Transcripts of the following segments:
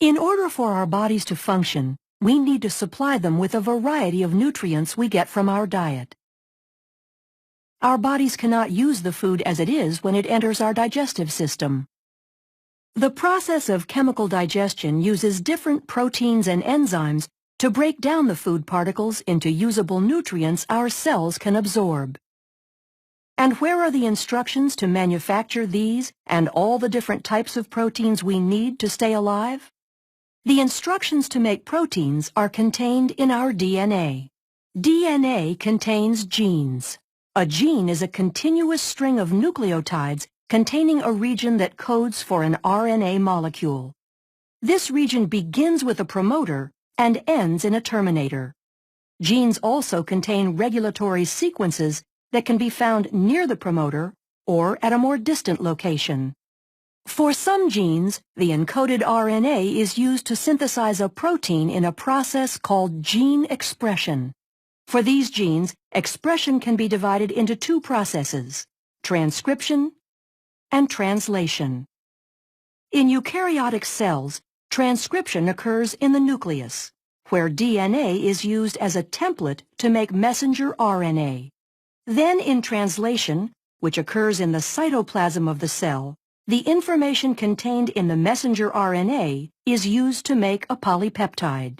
In order for our bodies to function, we need to supply them with a variety of nutrients we get from our diet. Our bodies cannot use the food as it is when it enters our digestive system. The process of chemical digestion uses different proteins and enzymes to break down the food particles into usable nutrients our cells can absorb. And where are the instructions to manufacture these and all the different types of proteins we need to stay alive? The instructions to make proteins are contained in our DNA. DNA contains genes. A gene is a continuous string of nucleotides containing a region that codes for an RNA molecule. This region begins with a promoter and ends in a terminator. Genes also contain regulatory sequences that can be found near the promoter or at a more distant location. For some genes, the encoded RNA is used to synthesize a protein in a process called gene expression. For these genes, expression can be divided into two processes: transcription and translation. In eukaryotic cells, transcription occurs in the nucleus, where DNA is used as a template to make messenger RNA. Then in translation, which occurs in the cytoplasm of the cell, the information contained in the messenger RNA is used to make a polypeptide.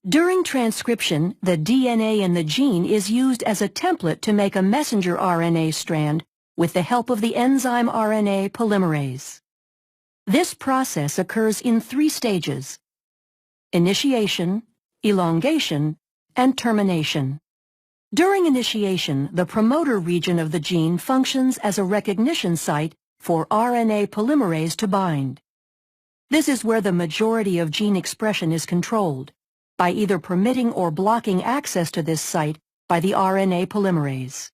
During transcription, the DNA in the gene is used as a template to make a messenger RNA strand with the help of the enzyme RNA polymerase. This process occurs in 3 stages: initiation, elongation, and termination. During initiation, the promoter region of the gene functions as a recognition site for RNA polymerase to bind. This is where the majority of gene expression is controlled, by either permitting or blocking access to this site by the RNA polymerase.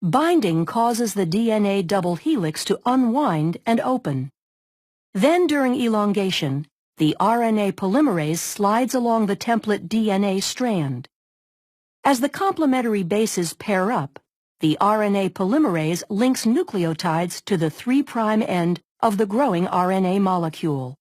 Binding causes the DNA double helix to unwind and open. Then during elongation, the RNA polymerase slides along the template DNA strand. As the complementary bases pair up, the RNA polymerase links nucleotides to the 3' end of the growing RNA molecule.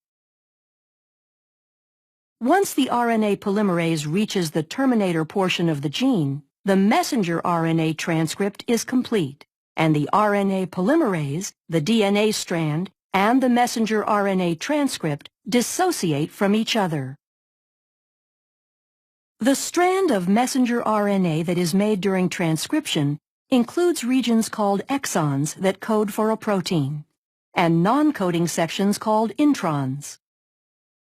Once the RNA polymerase reaches the terminator portion of the gene, the messenger RNA transcript is complete, and the RNA polymerase, the DNA strand, and the messenger RNA transcript dissociate from each other. The strand of messenger RNA that is made during transcription includes regions called exons that code for a protein, and non-coding sections called introns.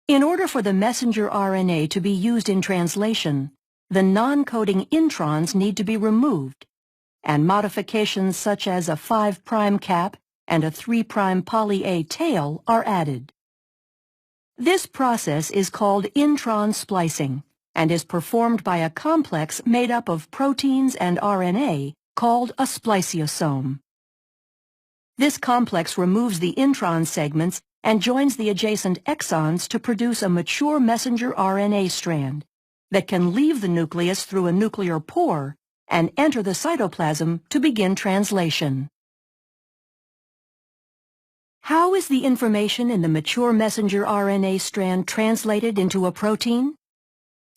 In order for the messenger RNA to be used in translation, the non-coding introns need to be removed, and modifications such as a 5' cap and a 3' poly A tail are added. This process is called intron splicing and is performed by a complex made up of proteins and RNA called a spliceosome. This complex removes the intron segments and joins the adjacent exons to produce a mature messenger RNA strand that can leave the nucleus through a nuclear pore and enter the cytoplasm to begin translation. How is the information in the mature messenger RNA strand translated into a protein?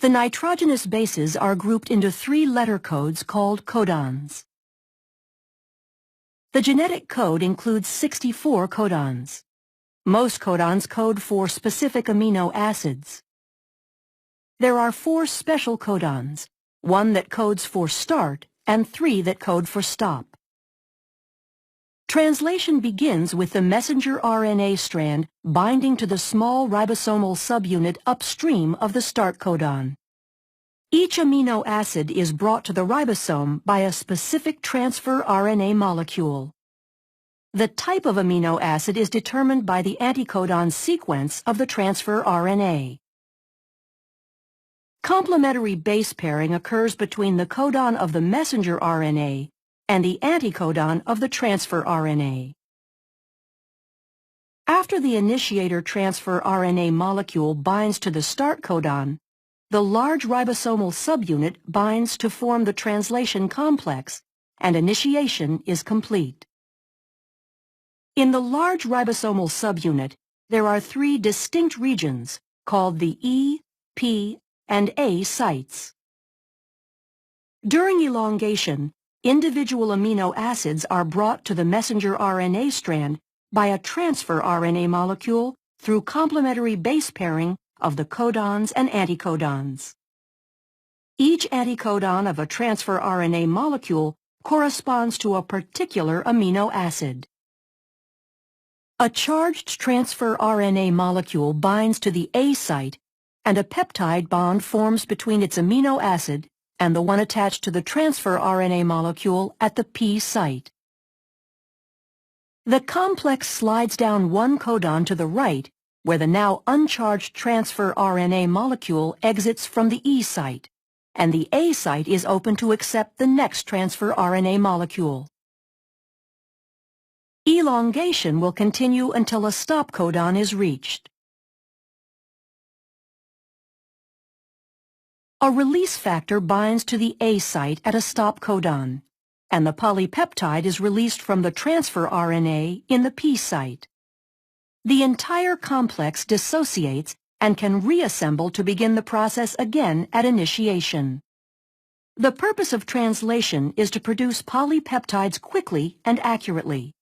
The nitrogenous bases are grouped into 3 letter codes called codons. The genetic code includes 64 codons. Most codons code for specific amino acids. There are 4 special codons, 1 that codes for start and 3 that code for stop. Translation begins with the messenger RNA strand binding to the small ribosomal subunit upstream of the start codon. Each amino acid is brought to the ribosome by a specific transfer RNA molecule. The type of amino acid is determined by the anticodon sequence of the transfer RNA. Complementary base pairing occurs between the codon of the messenger RNA and the anticodon of the transfer RNA. After the initiator transfer RNA molecule binds to the start codon, the large ribosomal subunit binds to form the translation complex, and initiation is complete. In the large ribosomal subunit, there are three distinct regions called the E, P, and A sites. During elongation, individual amino acids are brought to the messenger RNA strand by a transfer RNA molecule through complementary base pairing of the codons and anticodons. Each anticodon of a transfer RNA molecule corresponds to a particular amino acid. A charged transfer RNA molecule binds to the A site, and a peptide bond forms between its amino acid and the one attached to the transfer RNA molecule at the P site. The complex slides down one codon to the right, where the now uncharged transfer RNA molecule exits from the E site, and the A site is open to accept the next transfer RNA molecule. Elongation will continue until a stop codon is reached. A release factor binds to the A site at a stop codon, and the polypeptide is released from the transfer RNA in the P site. The entire complex dissociates and can reassemble to begin the process again at initiation. The purpose of translation is to produce polypeptides quickly and accurately.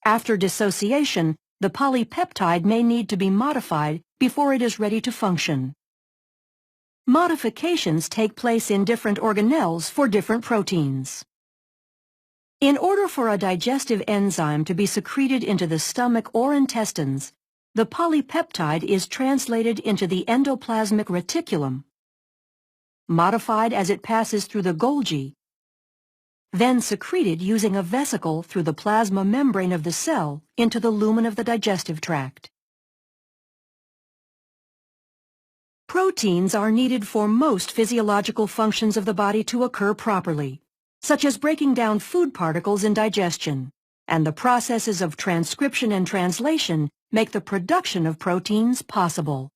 After dissociation, the polypeptide may need to be modified before it is ready to function. Modifications take place in different organelles for different proteins. In order for a digestive enzyme to be secreted into the stomach or intestines, the polypeptide is translated into the endoplasmic reticulum, modified as it passes through the Golgi, then secreted using a vesicle through the plasma membrane of the cell into the lumen of the digestive tract. Proteins are needed for most physiological functions of the body to occur properly, such as breaking down food particles in digestion, and the processes of transcription and translation make the production of proteins possible.